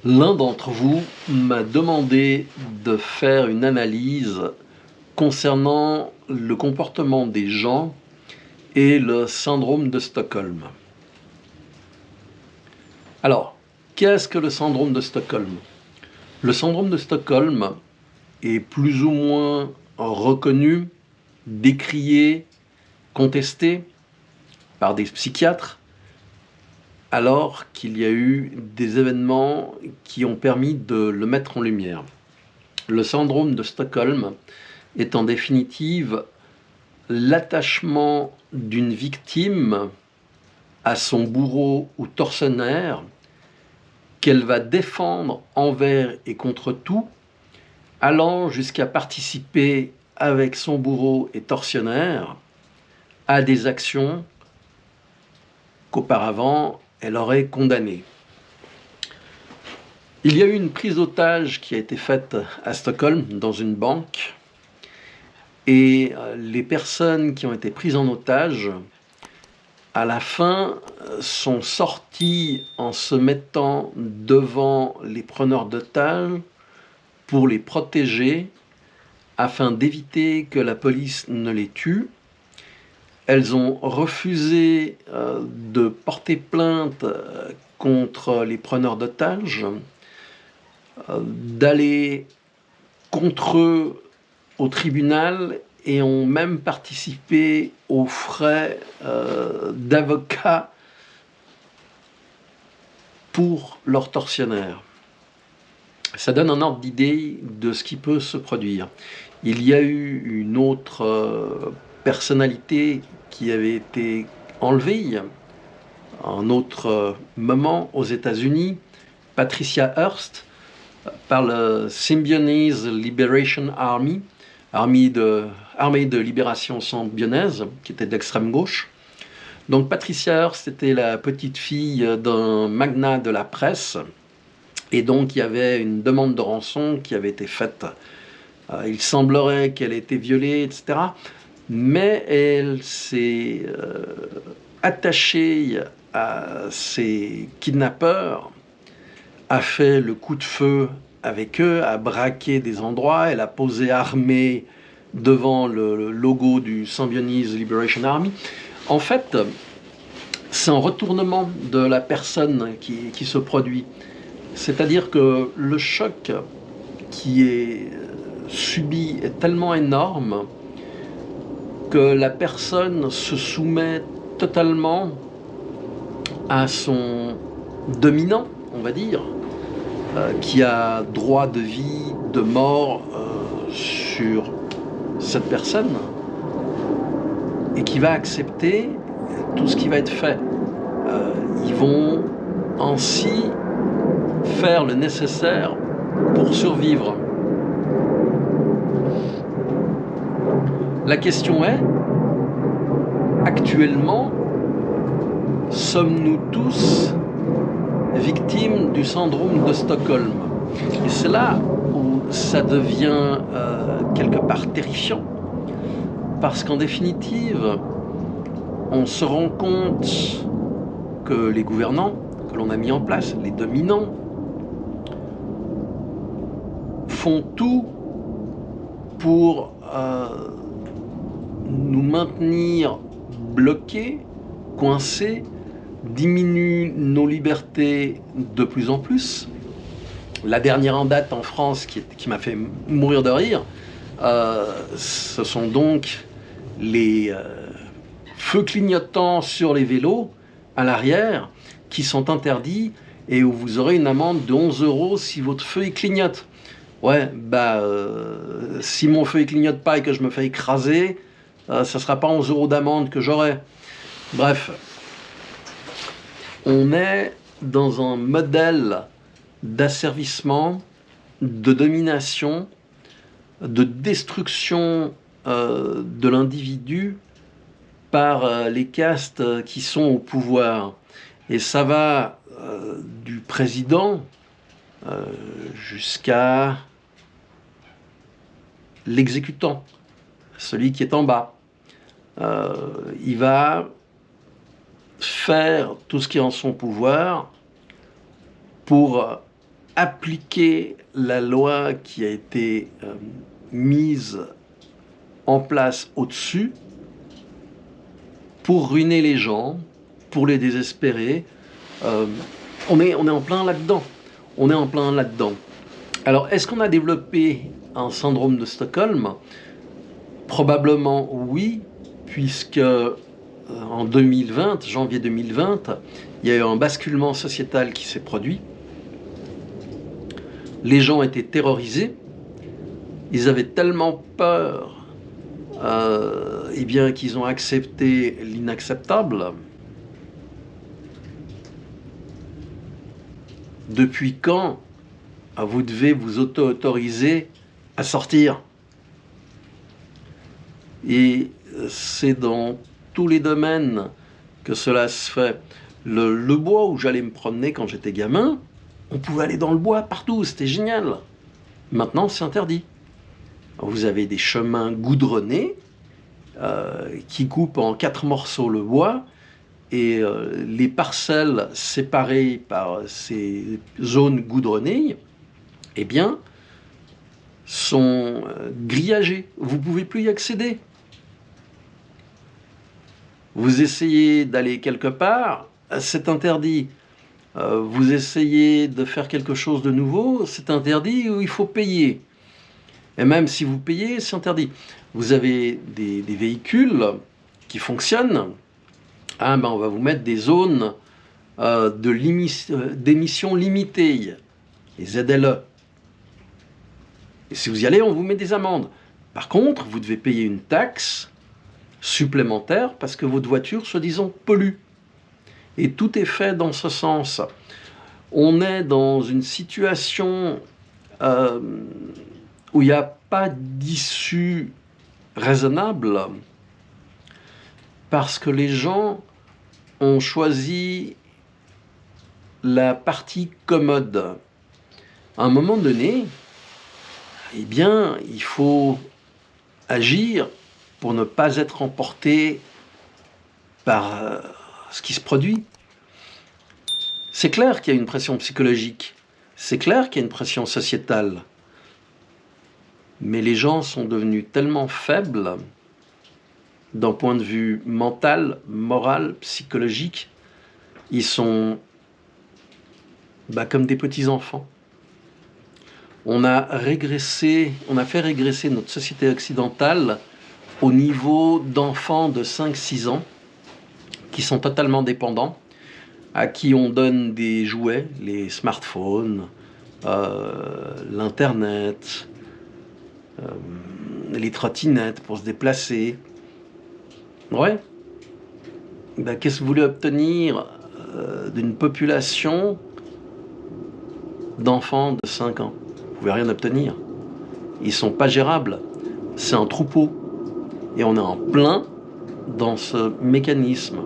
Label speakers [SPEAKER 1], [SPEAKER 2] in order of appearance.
[SPEAKER 1] L'un d'entre vous m'a demandé de faire une analyse concernant le comportement des gens et le syndrome de Stockholm. Alors, qu'est-ce que le syndrome de Stockholm? Le syndrome de Stockholm est plus ou moins reconnu, décrié, contesté par des psychiatres, alors qu'il y a eu des événements qui ont permis de le mettre en lumière. Le syndrome de Stockholm est en définitive l'attachement d'une victime à son bourreau ou tortionnaire qu'elle va défendre envers et contre tout, allant jusqu'à participer avec son bourreau et tortionnaire à des actions qu'auparavant elle aurait condamnées. Il y a eu une prise d'otage qui a été faite à Stockholm dans une banque et les personnes qui ont été prises en otage à la fin sont sorties en se mettant devant les preneurs d'otages pour les protéger afin d'éviter que la police ne les tue. Elles ont refusé de porter plainte contre les preneurs d'otages, d'aller contre eux au tribunal et ont même participé aux frais d'avocats pour leurs tortionnaires. Ça donne un ordre d'idée de ce qui peut se produire. Il y a eu une autre personnalité qui avait été enlevée à un autre moment aux États-Unis, Patricia Hearst, par le Symbionese Liberation Army, armée de libération symbionnaise, qui était d'extrême gauche. Donc Patricia Hearst était la petite fille d'un magnat de la presse, et donc il y avait une demande de rançon qui avait été faite. Il semblerait qu'elle ait été violée, etc. Mais elle s'est attachée à ces kidnappeurs, a fait le coup de feu avec eux, a braqué des endroits, elle a posé armée devant le logo du Symbionese Liberation Army. En fait, c'est un retournement de la personne qui se produit. C'est-à-dire que le choc qui est subi est tellement énorme que la personne se soumet totalement à son dominant, on va dire, qui a droit de vie, de mort sur cette personne et qui va accepter tout ce qui va être fait. Ils vont ainsi faire le nécessaire pour survivre. La question est, actuellement, sommes-nous tous victimes du syndrome de Stockholm? Et c'est là où ça devient quelque part terrifiant, parce qu'en définitive, on se rend compte que les gouvernants que l'on a mis en place, les dominants, font tout pour nous maintenir bloqués, coincés, diminuent nos libertés de plus en plus. La dernière en date en France qui m'a fait mourir de rire, ce sont donc les feux clignotants sur les vélos à l'arrière qui sont interdits et où vous aurez une amende de 11 € si votre feu il clignote. Ouais, si mon feu il clignote pas et que je me fais écraser, ça sera pas 11 € d'amende que j'aurai. Bref, on est dans un modèle d'asservissement, de domination, de destruction de l'individu par les castes qui sont au pouvoir. Et ça va du président jusqu'à l'exécutant, celui qui est en bas. Il va faire tout ce qui est en son pouvoir pour appliquer la loi qui a été mise en place au-dessus pour ruiner les gens, pour les désespérer. On est en plein là-dedans. On est en plein là-dedans. Alors, est-ce qu'on a développé un syndrome de Stockholm? Probablement oui, puisque en 2020, janvier 2020, il y a eu un basculement sociétal qui s'est produit. Les gens étaient terrorisés. Ils avaient tellement peur eh bien, qu'ils ont accepté l'inacceptable. Depuis quand vous devez vous auto-autoriser à sortir? Et c'est dans tous les domaines que cela se fait. Le bois où j'allais me promener quand j'étais gamin, on pouvait aller dans le bois partout, c'était génial. Maintenant, c'est interdit. Vous avez des chemins goudronnés qui coupent en 4 morceaux le bois, et les parcelles séparées par ces zones goudronnées, eh bien, sont grillagées. Vous ne pouvez plus y accéder. Vous essayez d'aller quelque part, c'est interdit. Vous essayez de faire quelque chose de nouveau, c'est interdit, ou il faut payer. Et même si vous payez, c'est interdit. Vous avez des véhicules qui fonctionnent, ah ben on va vous mettre des zones d'émissions limitées, les ZLE. Et si vous y allez, on vous met des amendes. Par contre, vous devez payer une taxe supplémentaire parce que votre voiture, soi-disant, pollue. Et tout est fait dans ce sens. On est dans une situation où il n'y a pas d'issue raisonnable parce que les gens ont choisi la partie commode. À un moment donné, eh bien, il faut agir pour ne pas être emporté par ce qui se produit. C'est clair qu'il y a une pression psychologique, c'est clair qu'il y a une pression sociétale, mais les gens sont devenus tellement faibles d'un point de vue mental, moral, psychologique, ils sont comme des petits-enfants. On a fait régresser notre société occidentale au niveau d'enfants de 5-6 ans qui sont totalement dépendants, à qui on donne des jouets, les smartphones, l'internet, les trottinettes pour se déplacer. Ouais. Qu'est-ce que vous voulez obtenir d'une population d'enfants de 5 ans? Vous pouvez rien obtenir. Ils sont pas gérables. C'est un troupeau. Et on est en plein dans ce mécanisme.